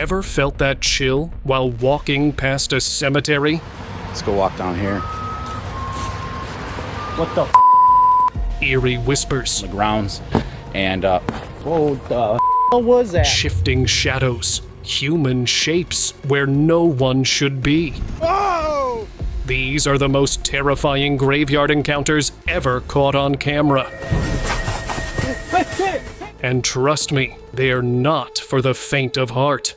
Ever felt that chill while walking past a cemetery? Let's go walk down here. What the Eerie whispers. The grounds. And, What the was that? Shifting shadows. Human shapes where no one should be. Whoa! These are the most terrifying graveyard encounters ever caught on camera. And trust me, they are not for the faint of heart.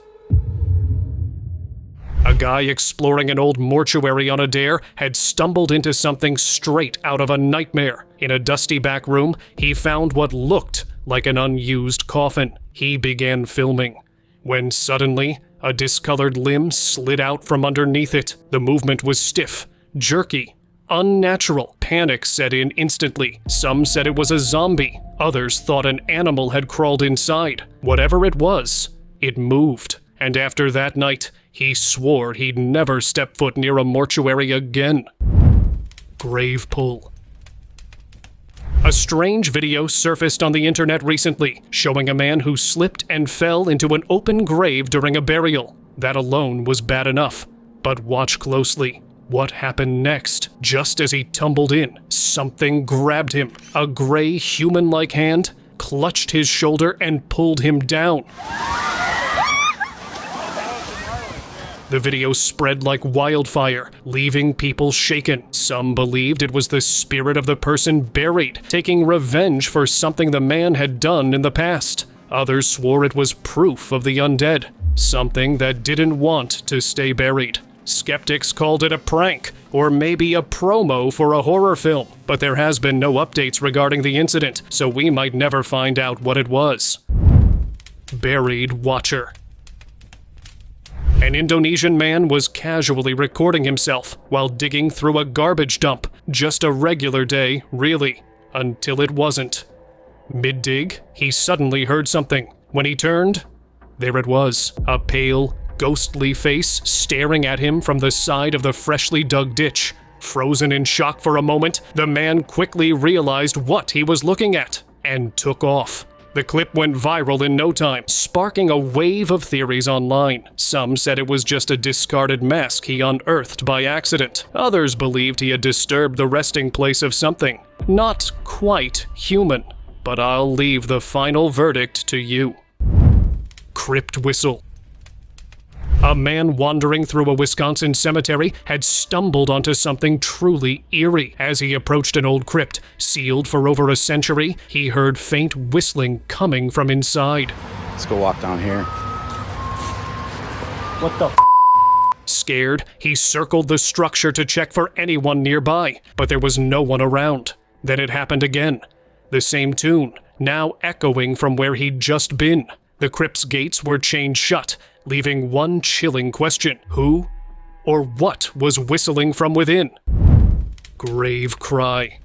A guy exploring an old mortuary on a dare had stumbled into something straight out of a nightmare. In a dusty back room, he found what looked like an unused coffin. He began filming, when suddenly, a discolored limb slid out from underneath it. The movement was stiff, jerky, unnatural. Panic set in instantly. Some said it was a zombie. Others thought an animal had crawled inside. Whatever it was, it moved. And after that night, he swore he'd never step foot near a mortuary again. Grave pull. A strange video surfaced on the internet recently, showing a man who slipped and fell into an open grave during a burial. That alone was bad enough. But watch closely. What happened next? Just as he tumbled in, something grabbed him. A gray, human-like hand clutched his shoulder and pulled him down. The video spread like wildfire, leaving people shaken. Some believed it was the spirit of the person buried, taking revenge for something the man had done in the past. Others swore it was proof of the undead, something that didn't want to stay buried. Skeptics called it a prank, or maybe a promo for a horror film, but there has been no updates regarding the incident, so we might never find out what it was. Buried Watcher. An Indonesian man was casually recording himself while digging through a garbage dump. Just a regular day, really, until it wasn't. Mid-dig, he suddenly heard something. When he turned, there it was, a pale, ghostly face staring at him from the side of the freshly dug ditch. Frozen in shock for a moment, the man quickly realized what he was looking at and took off. The clip went viral in no time, sparking a wave of theories online. Some said it was just a discarded mask he unearthed by accident. Others believed he had disturbed the resting place of something. Not quite human, but I'll leave the final verdict to you. Crypt whistle. A man wandering through a Wisconsin cemetery had stumbled onto something truly eerie. As he approached an old crypt, sealed for over a century, he heard faint whistling coming from inside. let's go walk down here. What the Scared, he circled the structure to check for anyone nearby, but there was no one around. Then it happened again. The same tune, now echoing from where he'd just been. The crypt's gates were chained shut, leaving one chilling question. Who or what was whistling from within? Grave cry.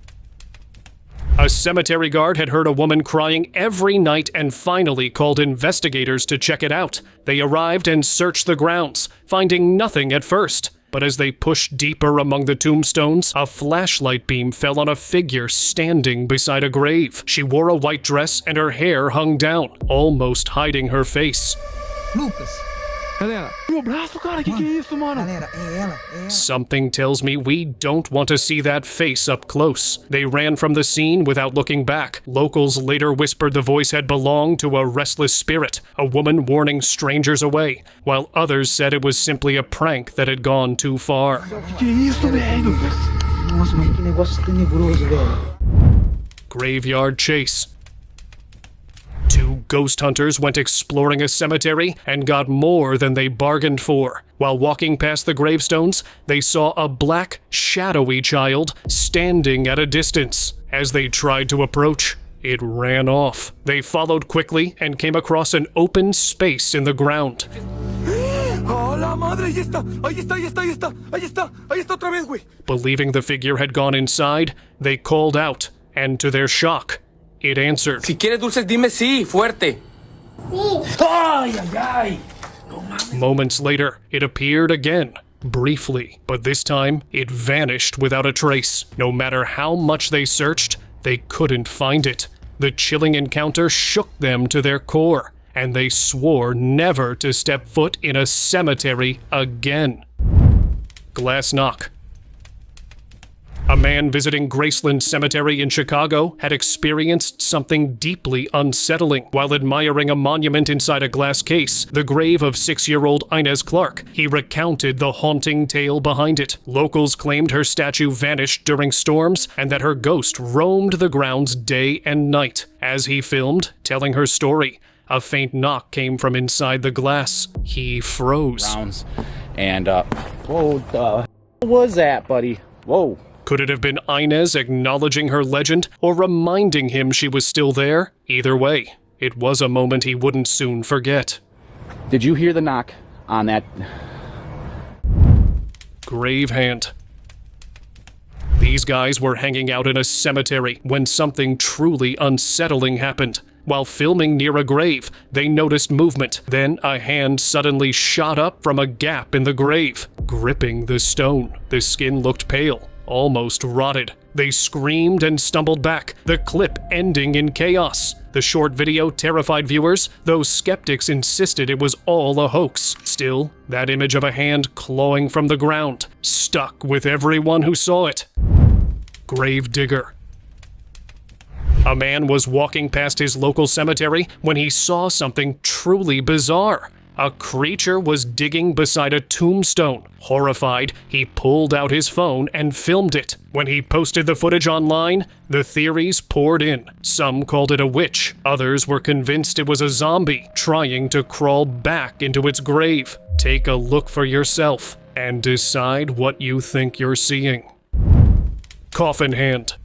A cemetery guard had heard a woman crying every night and finally called investigators to check it out. They arrived and searched the grounds, finding nothing at first. But as they pushed deeper among the tombstones, a flashlight beam fell on a figure standing beside a grave. She wore a white dress and her hair hung down, almost hiding her face. Lucas. Galera, meu braço, cara, que é isso, mano? Galera, é ela. Something tells me we don't want to see that face up close. They ran from the scene without looking back. Locals later whispered the voice had belonged to a restless spirit, a woman warning strangers away, while others said it was simply a prank that had gone too far. Que isso, velho? Nossa, mas que negócio tenebroso, velho. Graveyard chase. Two ghost hunters went exploring a cemetery and got more than they bargained for. While walking past the gravestones, they saw a black, shadowy child standing at a distance. As they tried to approach, it ran off. They followed quickly and came across an open space in the ground. ¡Hola, madre! ¡Ahí está! ¡Ahí está! ¡Ahí está! ¡Ahí está! ¡Ahí está! ¡Ahí está otra vez, güey! Believing the figure had gone inside, they called out, and to their shock, it answered. Si quieres dulces, dime sí, fuerte. ¡Ay, ay, ay! No mames. Moments later, it appeared again, briefly, but this time it vanished without a trace. No matter how much they searched, they couldn't find it. The chilling encounter shook them to their core, and they swore never to step foot in a cemetery again. Glass knock. A man visiting Graceland Cemetery in Chicago had experienced something deeply unsettling while admiring a monument inside a glass case, the grave of 6-year-old Inez Clark. He recounted the haunting tale behind it. Locals claimed her statue vanished during storms and that her ghost roamed the grounds day and night. As he filmed, telling her story, a faint knock came from inside the glass. He froze. Rounds. And, whoa, what was that, buddy? Whoa. Could it have been Inez acknowledging her legend or reminding him she was still there? Either way, it was a moment he wouldn't soon forget. Did you hear the knock on that? Grave hand. These guys were hanging out in a cemetery when something truly unsettling happened. While filming near a grave, they noticed movement. Then a hand suddenly shot up from a gap in the grave, gripping the stone. The skin looked pale, almost rotted. They screamed and stumbled back, the clip ending in chaos. The short video terrified viewers, though skeptics insisted it was all a hoax. Still, that image of a hand clawing from the ground stuck with everyone who saw it. Gravedigger. A man was walking past his local cemetery when he saw something truly bizarre. A creature was digging beside a tombstone. Horrified, he pulled out his phone and filmed it. When he posted the footage online, the theories poured in. Some called it a witch. Others were convinced it was a zombie trying to crawl back into its grave. Take a look for yourself and decide what you think you're seeing. Coffin hand.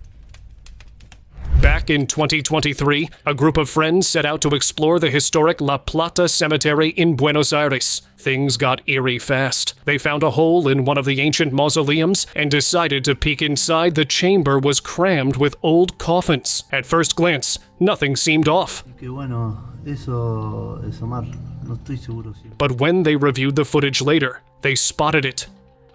Back in 2023, a group of friends set out to explore the historic La Plata Cemetery in Buenos Aires. Things got eerie fast. They found a hole in one of the ancient mausoleums and decided to peek inside. The chamber was crammed with old coffins. At first glance, nothing seemed off. But when they reviewed the footage later, they spotted it.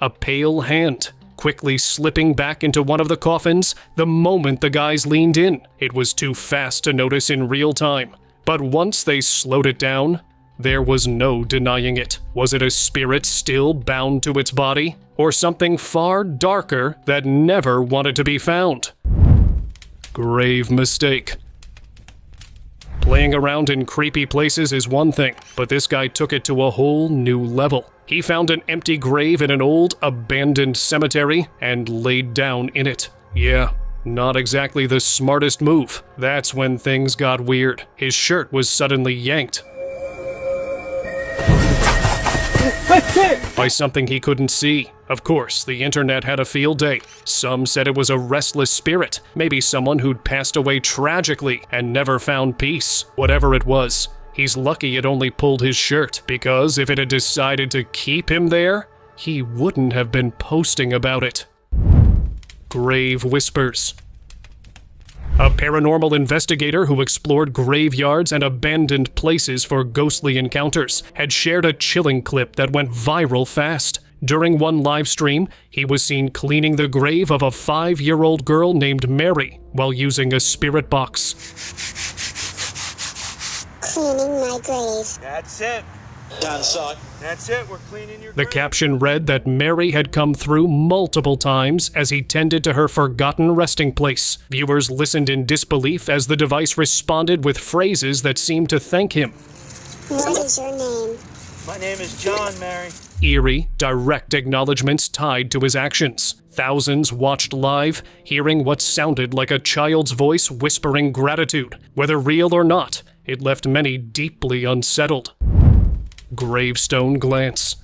A pale hand, quickly slipping back into one of the coffins the moment the guys leaned in. It was too fast to notice in real time. But once they slowed it down, there was no denying it. Was it a spirit still bound to its body? Or something far darker that never wanted to be found? Grave mistake. Playing around in creepy places is one thing, but this guy took it to a whole new level. He found an empty grave in an old, abandoned cemetery and laid down in it. Yeah, not exactly the smartest move. That's when things got weird. His shirt was suddenly yanked by something he couldn't see. Of course, the internet had a field day. Some said it was a restless spirit, maybe someone who'd passed away tragically and never found peace. Whatever it was, he's lucky it only pulled his shirt, because if it had decided to keep him there, he wouldn't have been posting about it. Grave whispers. A paranormal investigator who explored graveyards and abandoned places for ghostly encounters had shared a chilling clip that went viral fast. During one live stream, he was seen cleaning the grave of a 5-year-old girl named Mary while using a spirit box. Cleaning my grave. That's it. Down side. That's it. We're cleaning your The grave. caption read that Mary had come through multiple times as he tended to her forgotten resting place. Viewers listened in disbelief as the device responded with phrases that seemed to thank him. What is your name? My name is John, Mary. Eerie, direct acknowledgments tied to his actions. Thousands watched live, hearing what sounded like a child's voice whispering gratitude. Whether real or not, it left many deeply unsettled. Gravestone glance.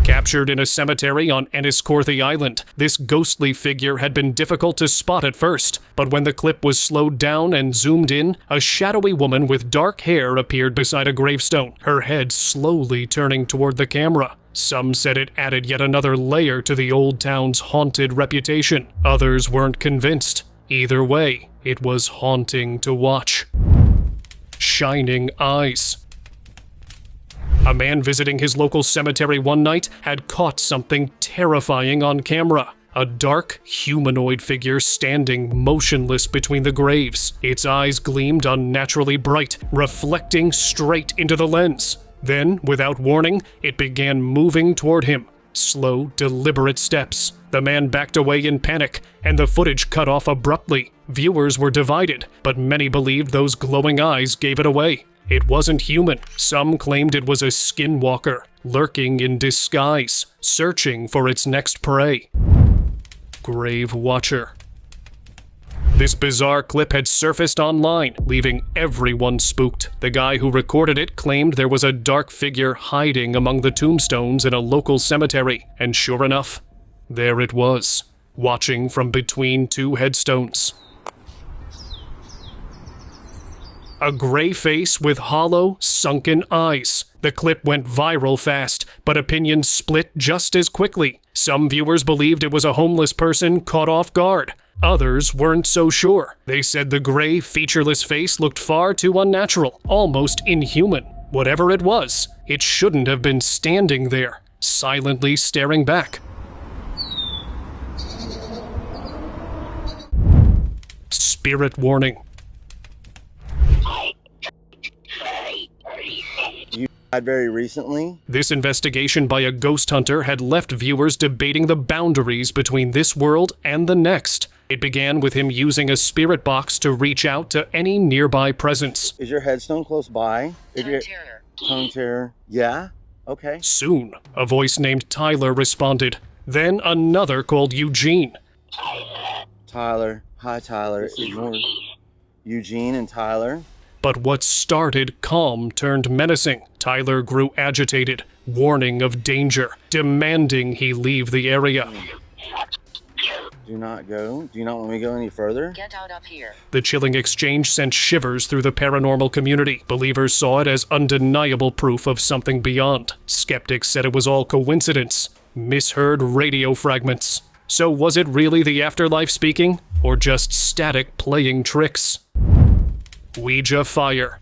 Captured in a cemetery on Enniscorthy Island, this ghostly figure had been difficult to spot at first, but when the clip was slowed down and zoomed in, a shadowy woman with dark hair appeared beside a gravestone, her head slowly turning toward the camera. Some said it added yet another layer to the old town's haunted reputation. Others weren't convinced. Either way, it was haunting to watch. Shining eyes. A man visiting his local cemetery one night had caught something terrifying on camera. A dark, humanoid figure standing motionless between the graves. Its eyes gleamed unnaturally bright, reflecting straight into the lens. Then, without warning, it began moving toward him. Slow, deliberate steps. The man backed away in panic, and the footage cut off abruptly. Viewers were divided, but many believed those glowing eyes gave it away. It wasn't human. Some claimed it was a skinwalker, lurking in disguise, searching for its next prey. Grave Watcher. This bizarre clip had surfaced online, leaving everyone spooked. The guy who recorded it claimed there was a dark figure hiding among the tombstones in a local cemetery, and sure enough, there it was, watching from between two headstones. A gray face with hollow, sunken eyes. The clip went viral fast, but opinions split just as quickly. Some viewers believed it was a homeless person caught off guard. Others weren't so sure. They said the gray, featureless face looked far too unnatural, almost inhuman. Whatever it was, it shouldn't have been standing there, silently staring back. Spirit warning. You died very recently? This investigation by a ghost hunter had left viewers debating the boundaries between this world and the next. It began with him using a spirit box to reach out to any nearby presence. Is your headstone close by? Tongue terror. Yeah? Okay. Soon, a voice named Tyler responded. Then another called Eugene. Tyler. Hi, Tyler. Ignored. Eugene and Tyler. But what started calm turned menacing. Tyler grew agitated, warning of danger, demanding he leave the area. Do not go. Do you not want me to go any further? Get out of here. The chilling exchange sent shivers through the paranormal community. Believers saw it as undeniable proof of something beyond. Skeptics said it was all coincidence, misheard radio fragments. So was it really the afterlife speaking, or just static playing tricks? Ouija fire.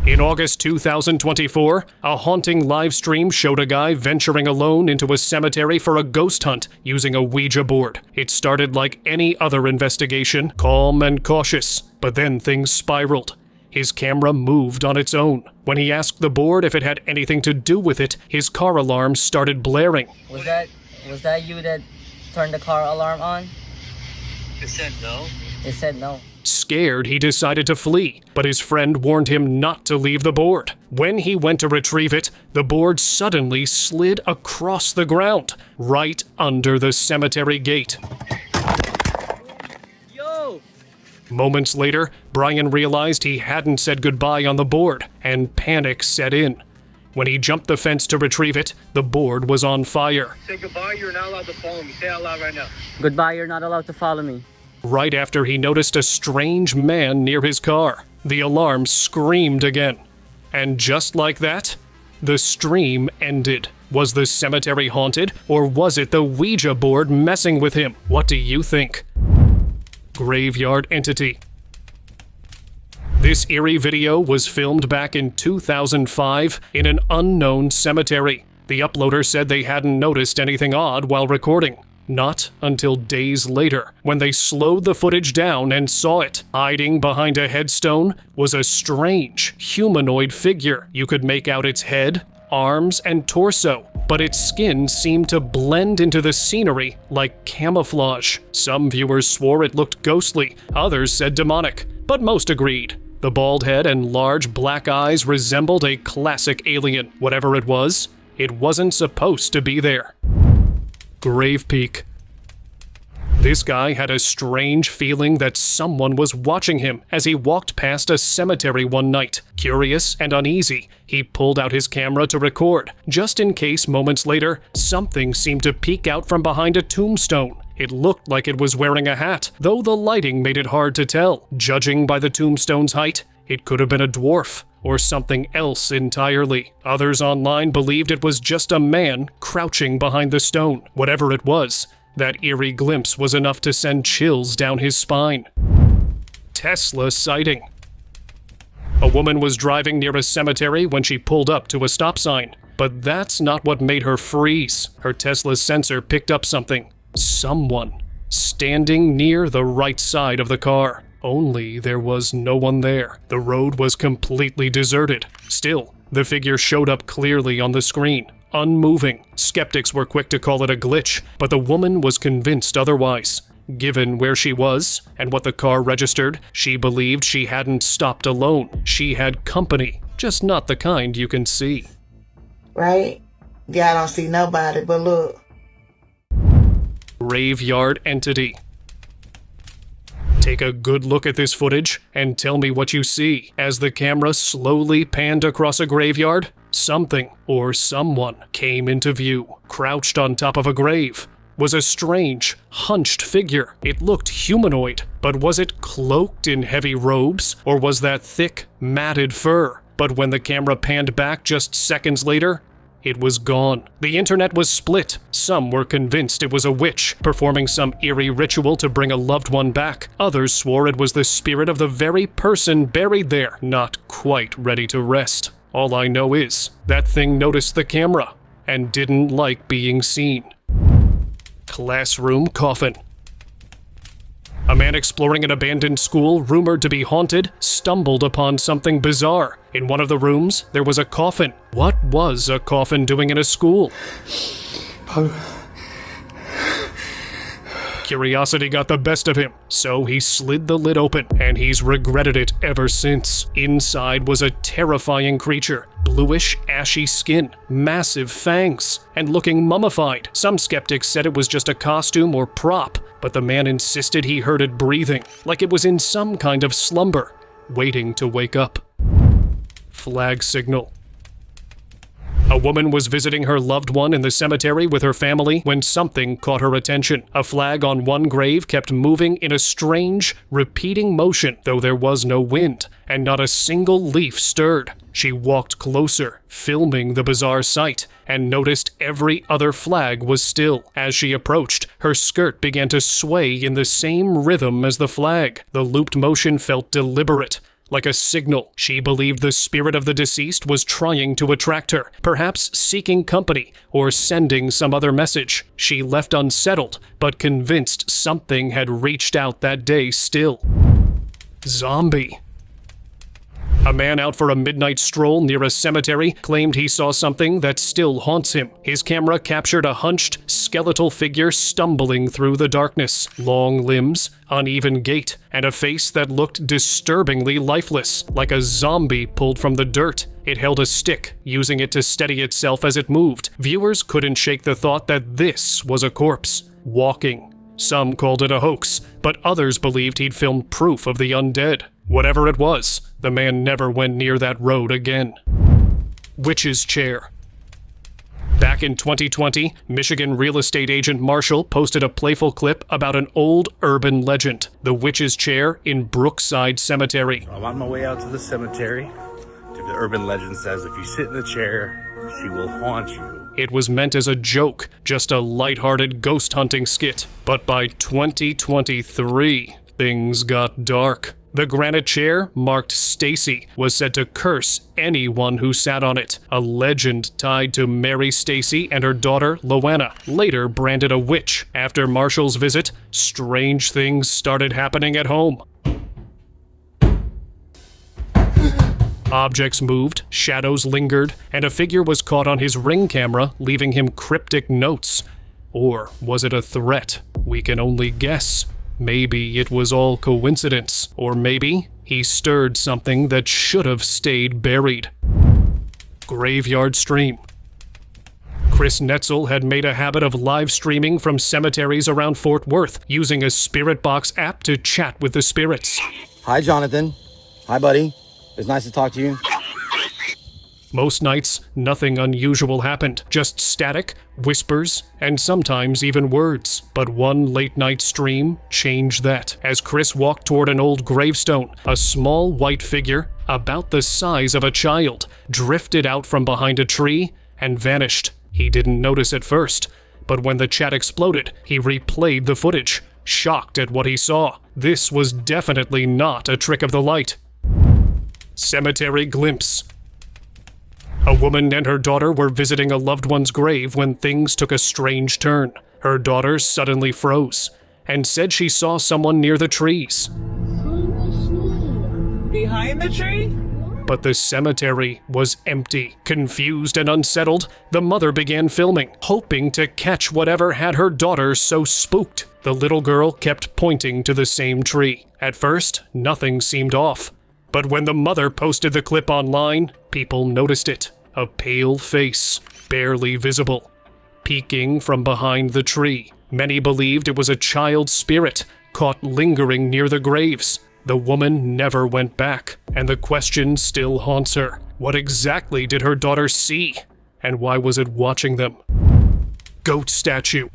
In August 2024, a haunting live stream showed a guy venturing alone into a cemetery for a ghost hunt using a Ouija board. It started like any other investigation, calm and cautious, but then things spiraled. His camera moved on its own. When he asked the board if it had anything to do with it, his car alarm started blaring. Was that you that turned the car alarm on? It said no. It said no. Scared, he decided to flee, but his friend warned him not to leave the board. When he went to retrieve it, the board suddenly slid across the ground, right under the cemetery gate. Yo! Moments later, Brian realized he hadn't said goodbye on the board, and panic set in. When he jumped the fence to retrieve it, the board was on fire. Say goodbye, you're not allowed to follow me. Say it out loud right now. Goodbye, you're not allowed to follow me. Right after he noticed a strange man near his car, the alarm screamed again. And just like that, the stream ended. Was the cemetery haunted, or was it the Ouija board messing with him? What do you think? Graveyard entity. This eerie video was filmed back in 2005 in an unknown cemetery. The uploader said they hadn't noticed anything odd while recording. Not until days later, when they slowed the footage down and saw it. Hiding behind a headstone was a strange, humanoid figure. You could make out its head, arms, and torso, but its skin seemed to blend into the scenery like camouflage. Some viewers swore it looked ghostly, others said demonic, but most agreed. The bald head and large black eyes resembled a classic alien. Whatever it wasn't supposed to be there. Grave Peak. This guy had a strange feeling that someone was watching him as he walked past a cemetery one night. Curious and uneasy, he pulled out his camera to record, just in case moments later, something seemed to peek out from behind a tombstone. It looked like it was wearing a hat, though the lighting made it hard to tell. Judging by the tombstone's height, it could have been a dwarf, or something else entirely. Others online believed it was just a man crouching behind the stone. Whatever it was, that eerie glimpse was enough to send chills down his spine. Tesla sighting. A woman was driving near a cemetery when she pulled up to a stop sign, But that's not what made her freeze. Her Tesla's sensor picked up something. Someone standing near the right side of the car. Only there was no one there. The road was completely deserted. Still, the figure showed up clearly on the screen, unmoving. Skeptics were quick to call it a glitch, but the woman was convinced otherwise. Given where she was and what the car registered, she believed she hadn't stopped alone. She had company, just not the kind you can see. Right? Yeah, I don't see nobody, but look. Graveyard entity. Take a good look at this footage and tell me what you see. As the camera slowly panned across a graveyard, something or someone came into view. Crouched on top of a grave was a strange, hunched figure. It looked humanoid, but was it cloaked in heavy robes, or was that thick, matted fur? But when the camera panned back just seconds later, it was gone. The internet was split. Some were convinced it was a witch performing some eerie ritual to bring a loved one back. Others swore it was the spirit of the very person buried there, not quite ready to rest. All I know is that thing noticed the camera and didn't like being seen. Classroom coffin. A man exploring an abandoned school rumored to be haunted stumbled upon something bizarre. In one of the rooms, there was a coffin. What was a coffin doing in a school? Curiosity got the best of him, so he slid the lid open, and he's regretted it ever since. Inside was a terrifying creature. Bluish, ashy skin, massive fangs, and looking mummified. Some skeptics said it was just a costume or prop, but the man insisted he heard it breathing, like it was in some kind of slumber, waiting to wake up. Flag signal. A woman was visiting her loved one in the cemetery with her family when something caught her attention. A flag on one grave kept moving in a strange, repeating motion, though there was no wind, and not a single leaf stirred. She walked closer, filming the bizarre sight, and noticed every other flag was still. As she approached, her skirt began to sway in the same rhythm as the flag. The looped motion felt deliberate, like a signal. She believed the spirit of the deceased was trying to attract her, perhaps seeking company or sending some other message. She left unsettled, but convinced something had reached out that day still. Zombie. A man out for a midnight stroll near a cemetery claimed he saw something that still haunts him. His camera captured a hunched, skeletal figure stumbling through the darkness. Long limbs, uneven gait, and a face that looked disturbingly lifeless, like a zombie pulled from the dirt. It held a stick, using it to steady itself as it moved. Viewers couldn't shake the thought that this was a corpse, walking. Some called it a hoax, but others believed he'd filmed proof of the undead. Whatever it was, the man never went near that road again. Witch's chair. Back in 2020, Michigan real estate agent Marshall posted a playful clip about an old urban legend, the witch's chair in Brookside Cemetery. I'm on my way out to the cemetery. The urban legend says if you sit in the chair, she will haunt you. It was meant as a joke, just a lighthearted ghost hunting skit. But by 2023, things got dark. The granite chair, marked Stacy, was said to curse anyone who sat on it. A legend tied to Mary Stacy and her daughter, Loanna, later branded a witch. After Marshall's visit, strange things started happening at home. Objects moved, shadows lingered, and a figure was caught on his Ring camera, leaving him cryptic notes. Or was it a threat? We can only guess. Maybe it was all coincidence, or maybe he stirred something that should have stayed buried. Graveyard stream. Chris Netzel had made a habit of live streaming from cemeteries around Fort Worth, using a Spirit Box app to chat with the spirits. Hi, Jonathan. Hi, buddy. It's nice to talk to you. Most nights, nothing unusual happened, just static, whispers, and sometimes even words. But one late-night stream changed that. As Chris walked toward an old gravestone, a small white figure, about the size of a child, drifted out from behind a tree and vanished. He didn't notice at first, but when the chat exploded, he replayed the footage, shocked at what he saw. This was definitely not a trick of the light. Cemetery glimpse. A woman and her daughter were visiting a loved one's grave when things took a strange turn. Her daughter suddenly froze and said she saw someone near the trees. Behind the tree? But the cemetery was empty. Confused and unsettled, the mother began filming, hoping to catch whatever had her daughter so spooked. The little girl kept pointing to the same tree. At first, nothing seemed off. But when the mother posted the clip online, people noticed it. A pale face, barely visible, peeking from behind the tree. Many believed it was a child's spirit, caught lingering near the graves. The woman never went back, and the question still haunts her. What exactly did her daughter see? And why was it watching them? Goat statue.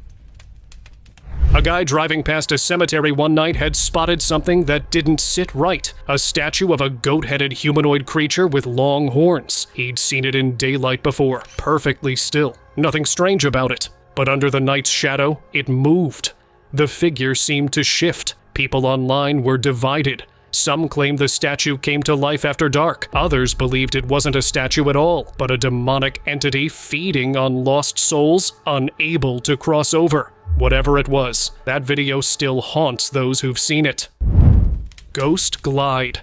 A guy driving past a cemetery one night had spotted something that didn't sit right. A statue of a goat-headed humanoid creature with long horns. He'd seen it in daylight before, perfectly still. Nothing strange about it. But under the night's shadow, it moved. The figure seemed to shift. People online were divided. Some claimed the statue came to life after dark. Others believed it wasn't a statue at all, but a demonic entity feeding on lost souls, unable to cross over. Whatever it was, that video still haunts those who've seen it. Ghost Glide.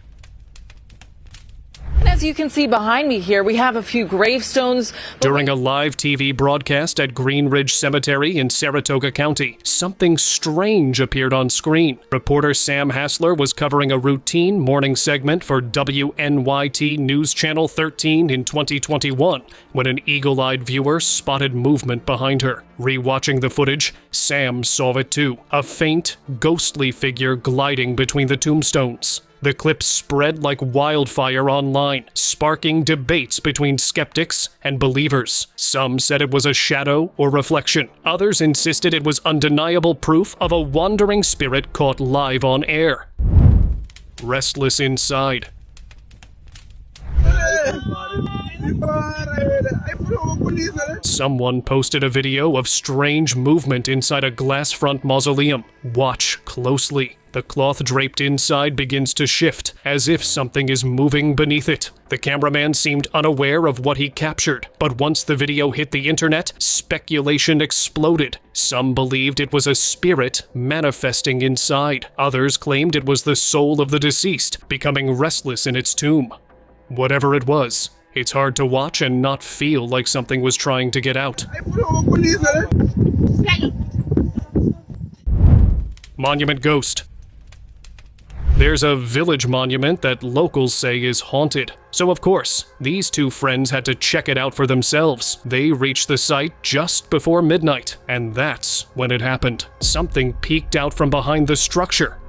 And as you can see behind me here, we have a few gravestones. During a live TV broadcast at Green Ridge Cemetery in Saratoga County, something strange appeared on screen. Reporter Sam Hassler was covering a routine morning segment for WNYT News Channel 13 in 2021 when an eagle-eyed viewer spotted movement behind her. Rewatching the footage, Sam saw it too, a faint, ghostly figure gliding between the tombstones. The clip spread like wildfire online, sparking debates between skeptics and believers. Some said it was a shadow or reflection. Others insisted it was undeniable proof of a wandering spirit caught live on air. Restless inside. Someone posted a video of strange movement inside a glass-front mausoleum. Watch closely. The cloth draped inside begins to shift, as if something is moving beneath it. The cameraman seemed unaware of what he captured, but once the video hit the internet, speculation exploded. Some believed it was a spirit manifesting inside. Others claimed it was the soul of the deceased, becoming restless in its tomb. Whatever it was, it's hard to watch and not feel like something was trying to get out. Monument Ghost. There's a village monument that locals say is haunted. So of course, these two friends had to check it out for themselves. They reached the site just before midnight, and that's when it happened. Something peeked out from behind the structure.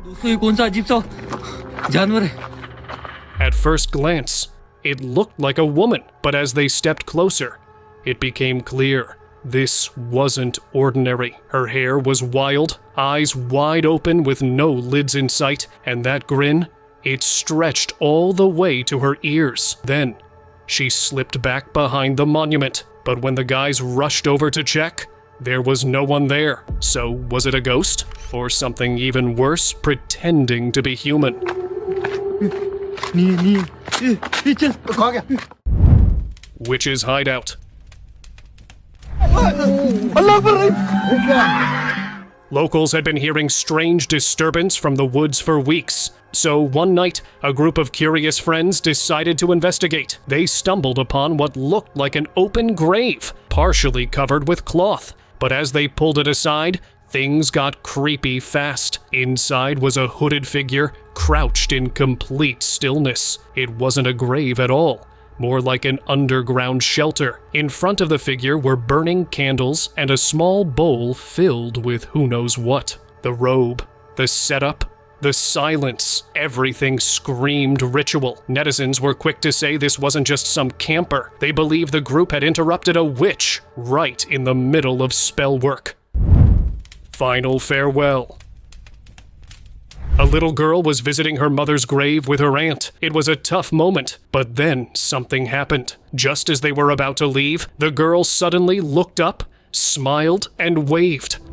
At first glance, it looked like a woman, but as they stepped closer, it became clear. This wasn't ordinary. Her hair was wild, eyes wide open with no lids in sight, and that grin, it stretched all the way to her ears. Then, she slipped back behind the monument, but when the guys rushed over to check, there was no one there. So was it a ghost? Or something even worse, pretending to be human? Witch's hideout. Locals had been hearing strange disturbance from the woods for weeks. So one night, a group of curious friends decided to investigate. They stumbled upon what looked like an open grave, partially covered with cloth. But as they pulled it aside, things got creepy fast. Inside was a hooded figure, crouched in complete stillness. It wasn't a grave at all. More like an underground shelter. In front of the figure were burning candles and a small bowl filled with who knows what. The robe, the setup, the silence, everything screamed ritual. Netizens were quick to say this wasn't just some camper. They believed the group had interrupted a witch right in the middle of spell work. Final farewell. A little girl was visiting her mother's grave with her aunt. It was a tough moment, but then something happened. Just as they were about to leave, the girl suddenly looked up, smiled, and waved.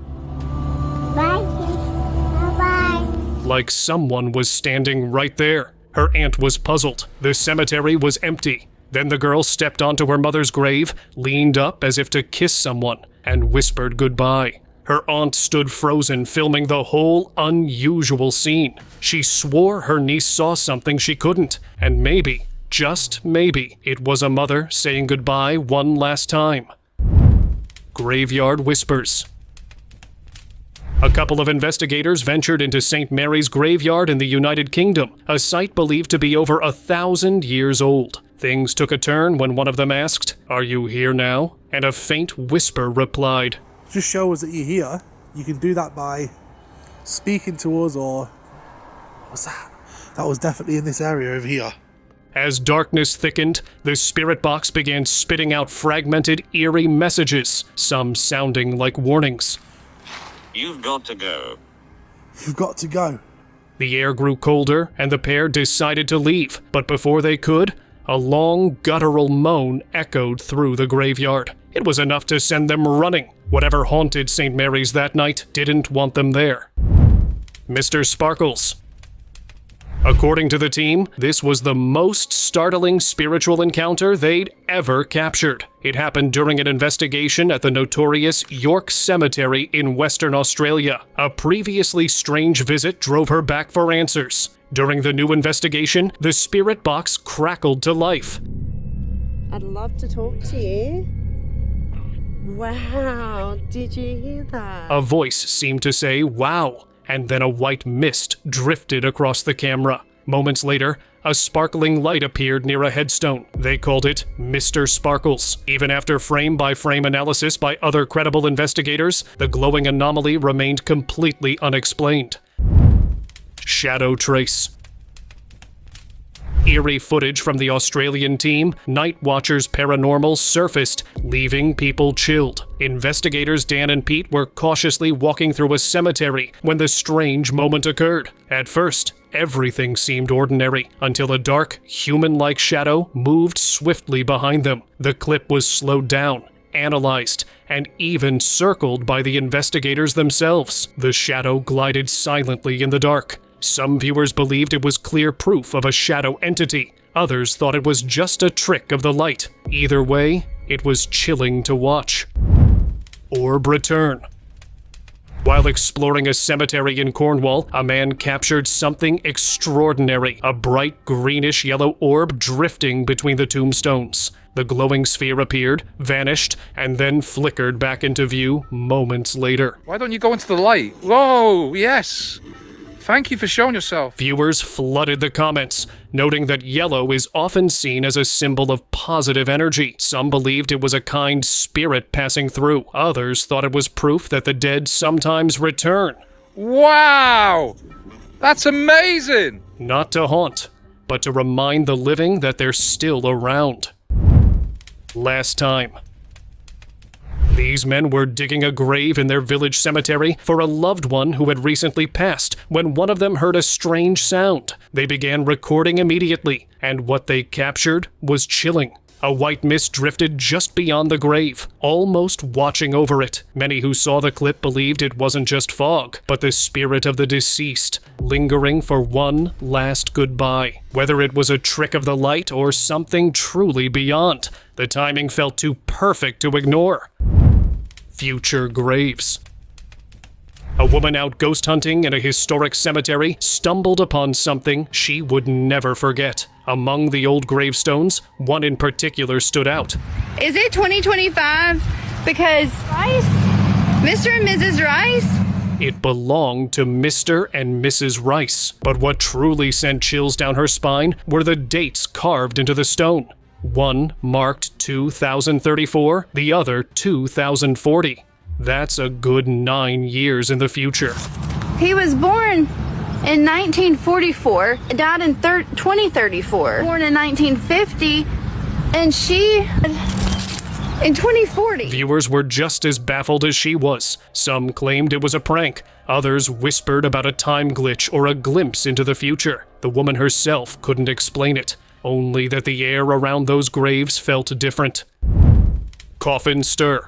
Bye. Bye-bye. Like someone was standing right there. Her aunt was puzzled. The cemetery was empty. Then the girl stepped onto her mother's grave, leaned up as if to kiss someone, and whispered goodbye. Her aunt stood frozen, filming the whole unusual scene. She swore her niece saw something she couldn't, and maybe, just maybe, it was a mother saying goodbye one last time. Graveyard Whispers. A couple of investigators ventured into St. Mary's graveyard in the United Kingdom, a site believed to be over 1,000 years old. Things took a turn when one of them asked, "Are you here now?" And a faint whisper replied, "Just show us that you're here. You can do that by speaking to us, or what was that? That was definitely in this area over here." As darkness thickened, the spirit box began spitting out fragmented, eerie messages, some sounding like warnings. "You've got to go. You've got to go." The air grew colder, and the pair decided to leave, but before they could, a long, guttural moan echoed through the graveyard. It was enough to send them running. Whatever haunted St. Mary's that night didn't want them there. Mr. Sparkles. According to the team, this was the most startling spiritual encounter they'd ever captured. It happened during an investigation at the notorious York Cemetery in Western Australia. A previously strange visit drove her back for answers. During the new investigation, the spirit box crackled to life. "I'd love to talk to you." "Wow, did you hear that?" A voice seemed to say, "Wow," and then a white mist drifted across the camera. Moments later, a sparkling light appeared near a headstone. They called it Mr. Sparkles. Even after frame-by-frame analysis by other credible investigators, the glowing anomaly remained completely unexplained. Shadow Trace. Eerie footage from the Australian team, Night Watchers Paranormal, surfaced, leaving people chilled. Investigators Dan and Pete were cautiously walking through a cemetery when the strange moment occurred. At first, everything seemed ordinary, until a dark, human-like shadow moved swiftly behind them. The clip was slowed down, analyzed, and even circled by the investigators themselves. The shadow glided silently in the dark. Some viewers believed it was clear proof of a shadow entity. Others thought it was just a trick of the light. Either way, it was chilling to watch. Orb Return. While exploring a cemetery in Cornwall, a man captured something extraordinary, a bright greenish-yellow orb drifting between the tombstones. The glowing sphere appeared, vanished, and then flickered back into view moments later. Why don't you go into the light? Whoa, yes. Thank you for showing yourself. Viewers flooded the comments, noting that yellow is often seen as a symbol of positive energy. Some believed it was a kind spirit passing through. Others thought it was proof that the dead sometimes return. Wow! That's amazing! Not to haunt, but to remind the living that they're still around. Last time. These men were digging a grave in their village cemetery for a loved one who had recently passed when one of them heard a strange sound. They began recording immediately, and what they captured was chilling. A white mist drifted just beyond the grave, almost watching over it. Many who saw the clip believed it wasn't just fog, but the spirit of the deceased, lingering for one last goodbye. Whether it was a trick of the light or something truly beyond, the timing felt too perfect to ignore. Future graves. A woman out ghost hunting in a historic cemetery stumbled upon something she would never forget. Among the old gravestones, one in particular stood out. Is it 2025? Because Rice? Mr. and Mrs. Rice? It belonged to Mr. and Mrs. Rice, but what truly sent chills down her spine were the dates carved into the stone. One marked 2034, the other 2040. That's a good 9 years in the future. He was born in 1944, died in 2034. Born in 1950, and she in 2040. Viewers were just as baffled as she was. Some claimed it was a prank. Others whispered about a time glitch or a glimpse into the future. The woman herself couldn't explain it, only that the air around those graves felt different. Coffin stir.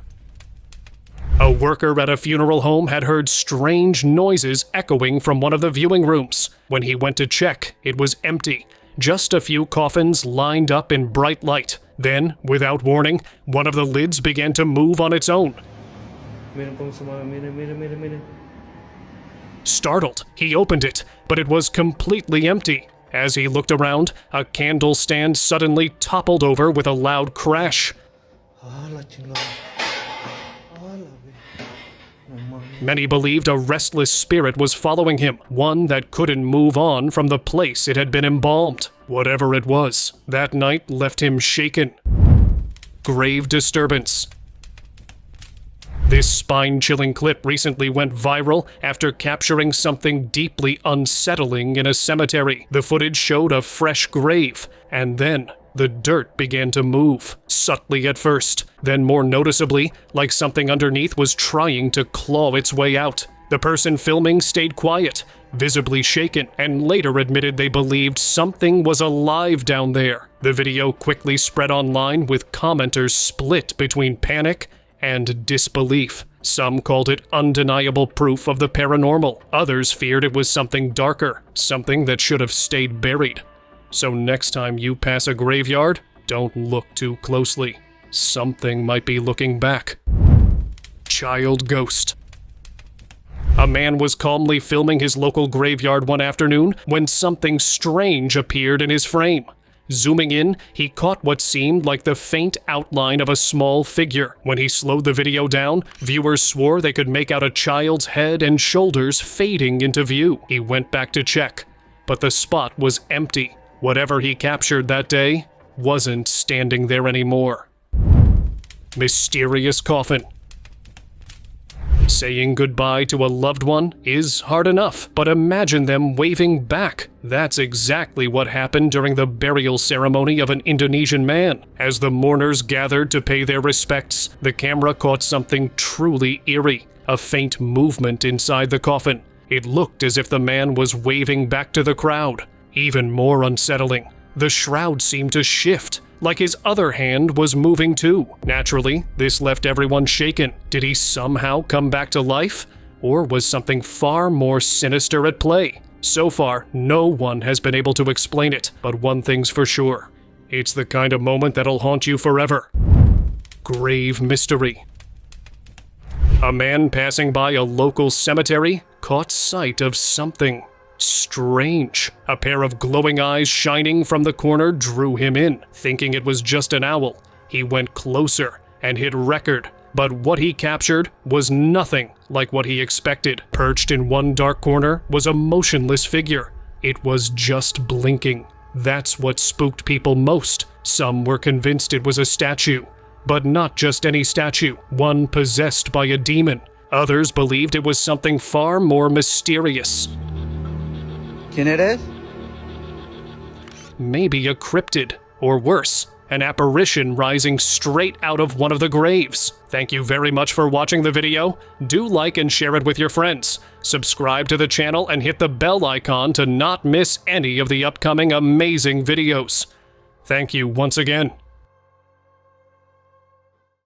A worker at a funeral home had heard strange noises echoing from one of the viewing rooms. When he went to check, it was empty, just a few coffins lined up in bright light. Then, without warning, one of the lids began to move on its own. Startled, he opened it, but it was completely empty. As he looked around, a candle stand suddenly toppled over with a loud crash. Many believed a restless spirit was following him, one that couldn't move on from the place it had been embalmed. Whatever it was, that night left him shaken. Grave disturbance. This spine-chilling clip recently went viral after capturing something deeply unsettling in a cemetery. The footage showed a fresh grave, and then the dirt began to move, subtly at first, then more noticeably, like something underneath was trying to claw its way out. The person filming stayed quiet, visibly shaken, and later admitted they believed something was alive down there. The video quickly spread online with commenters split between panic and disbelief. Some called it undeniable proof of the paranormal. Others feared it was something darker, something that should have stayed buried. So next time you pass a graveyard, don't look too closely. Something might be looking back. Child ghost. A man was calmly filming his local graveyard one afternoon when something strange appeared in his frame. Zooming in, he caught what seemed like the faint outline of a small figure. When he slowed the video down, viewers swore they could make out a child's head and shoulders fading into view. He went back to check, but the spot was empty. Whatever he captured that day wasn't standing there anymore. Mysterious coffin. Saying goodbye to a loved one is hard enough, but imagine them waving back. That's exactly what happened during the burial ceremony of an Indonesian man. As the mourners gathered to pay their respects, the camera caught something truly eerie, a faint movement inside the coffin. It looked as if the man was waving back to the crowd. Even more unsettling, the shroud seemed to shift, like his other hand was moving too. Naturally, this left everyone shaken. Did he somehow come back to life? Or was something far more sinister at play? So far, no one has been able to explain it, but one thing's for sure. It's the kind of moment that'll haunt you forever. Grave mystery. A man passing by a local cemetery caught sight of something strange. A pair of glowing eyes shining from the corner drew him in. Thinking it was just an owl, he went closer and hit record. But what he captured was nothing like what he expected. Perched in one dark corner was a motionless figure. It was just blinking. That's what spooked people most. Some were convinced it was a statue. But not just any statue, one possessed by a demon. Others believed it was something far more mysterious. ¿Quién eres? Maybe a cryptid, or worse, an apparition rising straight out of one of the graves. Thank you very much for watching the video. Do like and share it with your friends. Subscribe to the channel and hit the bell icon to not miss any of the upcoming amazing videos. Thank you once again.